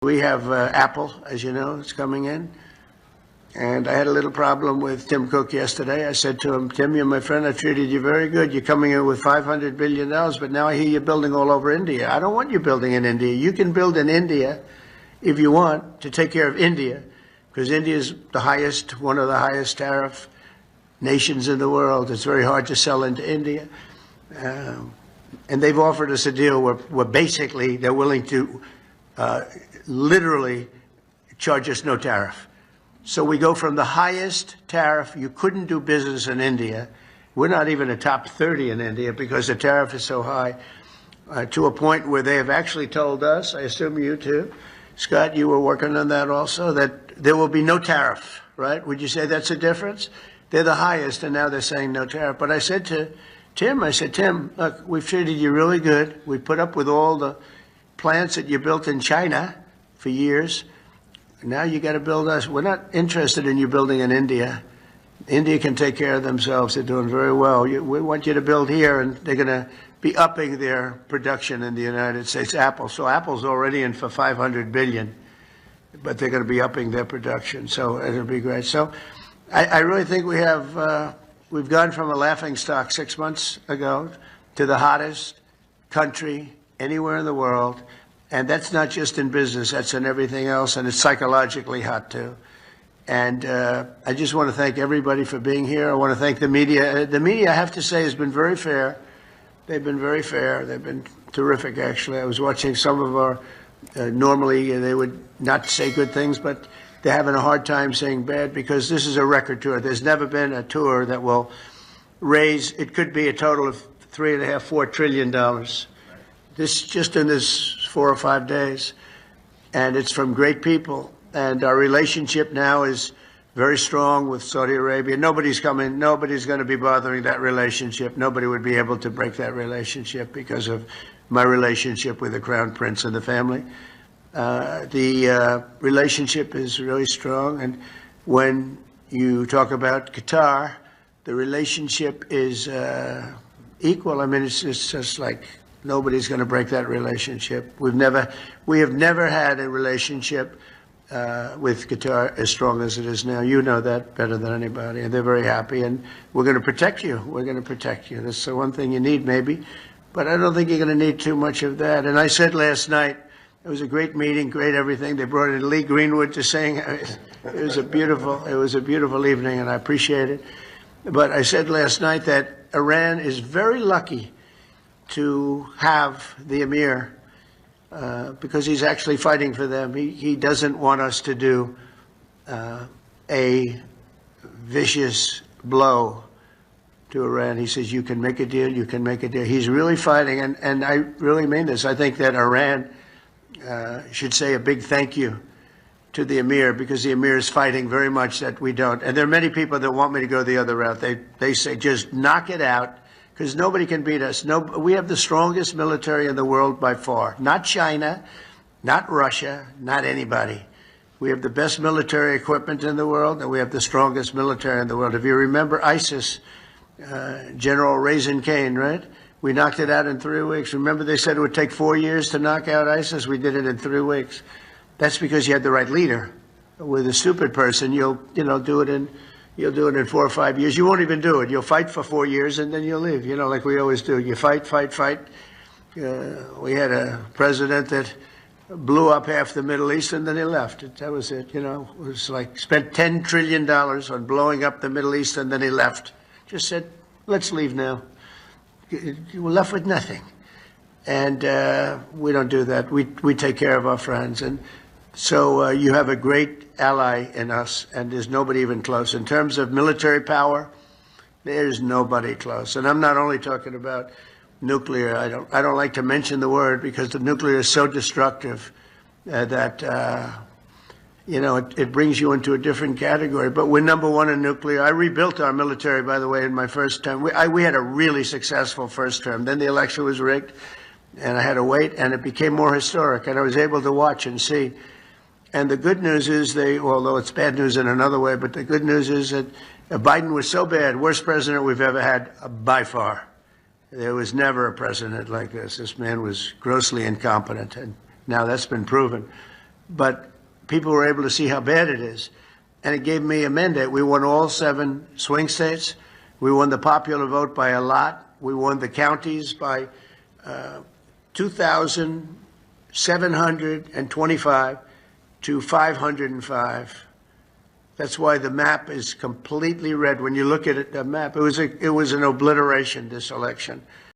We have Apple, as you know, it's coming in. And I had a little problem with Tim Cook yesterday. I said to him, Tim, you're my friend. I treated you very good. You're coming in with $500 billion, but now I hear you're building all over India. I don't want you building in India. You can build in India if you want to take care of India, because India is the highest, one of the highest tariff nations in the world. It's very hard to sell into India. And they've offered us a deal where basically they're willing to literally charge us no tariff. So we go from the highest tariff, you couldn't do business in India, we're not even a top 30 in India because the tariff is so high, to a point where they have actually told us, I assume you too, Scott, you were working on that also, that there will be no tariff, right? Would you say that's a difference? They're the highest and now they're saying no tariff. But I said to Tim, Tim, look, we've treated you really good. We put up with all the plants that you built in China for years. Now you got to build us. We're not interested in you building in India. India can take care of themselves. They're doing very well. We want you to build here, and they're going to be upping their production in the United States. Apple. So Apple's already in for $500 billion, but they're going to be upping their production. So it'll be great. So I really think we have, we've gone from a laughing stock 6 months ago to the hottest country anywhere in the world. And that's not just in business, that's in everything else, and it's psychologically hot too. And I just want to thank everybody for being here. I want to thank the media. The media, I have to say, has been very fair. They've been very fair. They've been terrific, actually. I was watching some of our, normally they would not say good things, but they're having a hard time saying bad because this is a record tour. There's never been a tour that will raise, it could be a total of $3.5, $4 trillion. This just in this 4 or 5 days, and it's from great people. And our relationship now is very strong with Saudi Arabia. Nobody's coming. Nobody's going to be bothering that relationship. Nobody would be able to break that relationship because of my relationship with the Crown Prince and the family. The relationship is really strong. And when you talk about Qatar, the relationship is equal. I mean, it's just like nobody's going to break that relationship. We have never had a relationship with Qatar as strong as it is now. You know that better than anybody, and they're very happy. And we're going to protect you. We're going to protect you. That's the one thing you need, maybe, but I don't think you're going to need too much of that. And I said last night, it was a great meeting, great everything. They brought in Lee Greenwood to sing. It was a beautiful evening, and I appreciate it. But I said last night that Iran is very lucky to have the Emir because he's actually fighting for them. He doesn't want us to do a vicious blow to Iran. He says, you can make a deal, you can make a deal. He's really fighting, and I really mean this. I think that Iran should say a big thank you to the Emir, because the Emir is fighting very much that we don't. And there are many people that want me to go the other route. They say, just knock it out, because nobody can beat us. We have the strongest military in the world by far. Not China, not Russia, not anybody. We have the best military equipment in the world, and we have the strongest military in the world. If you remember ISIS, General Raisin Kane, right? We knocked it out in 3 weeks. Remember they said it would take 4 years to knock out ISIS? We did it in 3 weeks. That's because you had the right leader. With a stupid person, you'll do it in 4 or 5 years. You won't even do it. You'll fight for 4 years and then you'll leave, like we always do. You fight. We had a president that blew up half the Middle East and then he left. That was it, It was like spent $10 trillion on blowing up the Middle East and then he left. Just said, let's leave now. We're left with nothing. And we don't do that. We take care of our friends. And so you have a great ally in us, and there's nobody even close. In terms of military power, there's nobody close. And I'm not only talking about nuclear. I don't like to mention the word because the nuclear is so destructive that it brings you into a different category. But we're number one in nuclear. I rebuilt our military, by the way, in my first term. We had a really successful first term. Then the election was rigged, and I had to wait, and it became more historic, and I was able to watch and see. And the good news is although it's bad news in another way, but the good news is that Biden was so bad, worst president we've ever had by far. There was never a president like this. This man was grossly incompetent, and now that's been proven. but people were able to see how bad it is. And it gave me a mandate. We won all 7 swing states. We won the popular vote by a lot. We won the counties by 2,725 to 505. That's why the map is completely red. When you look at it, the map, it was an obliteration, this election.